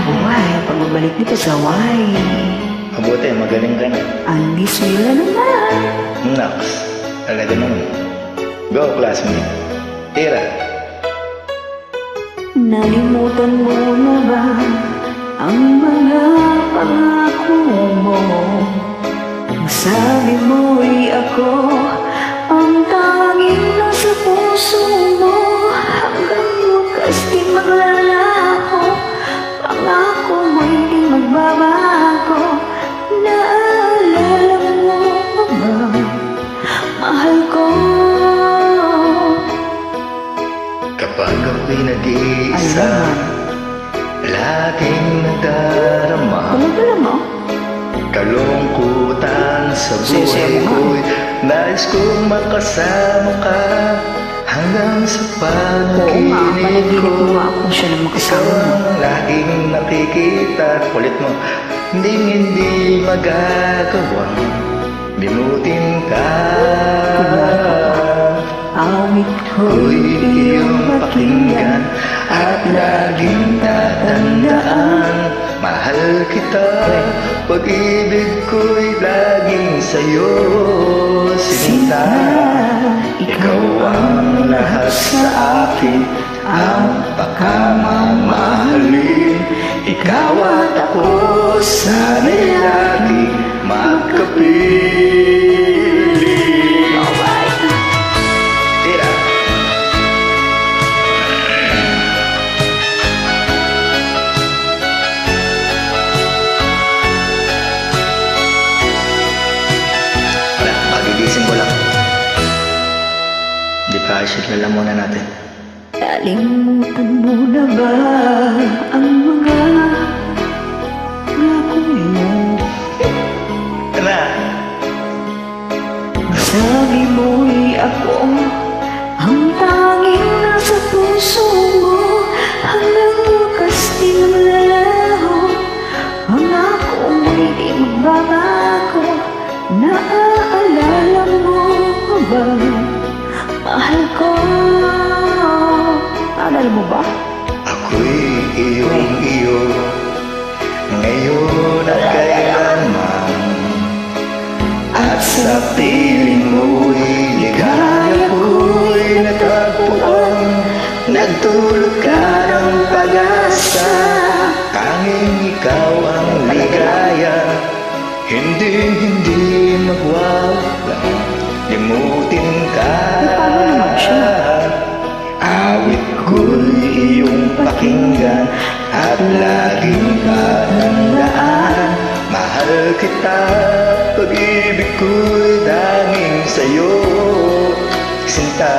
buhay, pagbabalik nito sa Hawaii. Mabuti, magaling ka na. Ang giswila naman. Nax, talaga naman. Go, classmate. Tira. Nalimutan mo na ba ang mga pangako mo? Ang sabi mo'y ako ang tanging nasa puso mo. Hanggang wakas di maglalako, pangako mo'y di magbabago. Naalala mo ba, mahal ko? Kapag ako'y nag-iisa, laging nadarama Kumagala mo? kalungkutan sa buhay ko'y nais kong makasama ka hanggang sa Oo nga, panaginip panaginip ko. mo nga kung siya na Ikaw makasama mo. ang laging nakikita. Kulit mo. Hindi magagawang limutin ka. Awit Ko'y ko'y iyong pakinggan at laging tatandaan. Mahal kita, pag-ibig ko'y laging sa'yo, sinta. Ikaw ang lahat sa akin, ang pagkamamahalin. Ikaw at ako, sana'y laging magkapiling. Alright. Tira. Wala, magigising ko lang. Di pa isikla lang muna natin. Nalimutan mo na ba ang mga pangako mo? Tara! Sabi mo'y ako ang tanging nasa puso mo. Hanggang wakas di maglalaho, pangako mo'y di magbabago. Naaalala mo ba, mahal ko? Naalala mo ba? Ako'y iyong-iyo, ngayon at kailanman. At sa piling mo'y ligaya ko'y natagpuan. Nagtulog ka ng pag-asa, tanging ikaw ang ligaya. Hindi magwawalang limutin ka. Awit ko'y iyong pakinggan at laging tatandaan. Mahal kita, pag-ibig ko'y tanging sa'yo, sinta.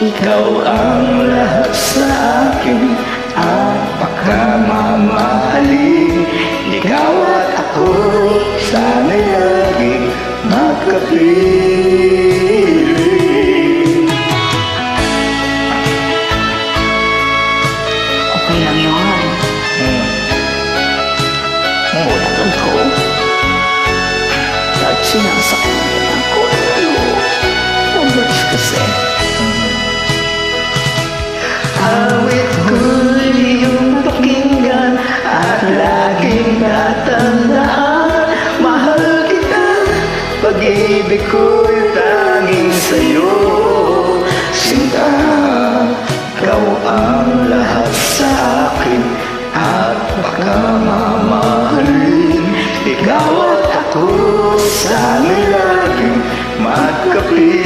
Ikaw ang lahat sa akin, ang pagkamamahalin. Ikaw at ako'y sana'y laging magkapiling. Okay lang yun. Wala lang ko. At sinasaktan ako. Mabas kasi. Awit ko'y iyong pakinggan at laging tatandaan. Mahal kita, pag-ibig ko'y tanging sa'yo, sinta. Ikaw ang lahat sa akin at pagkamamahalin. Ikaw at ako, sana'y laging magkapiling.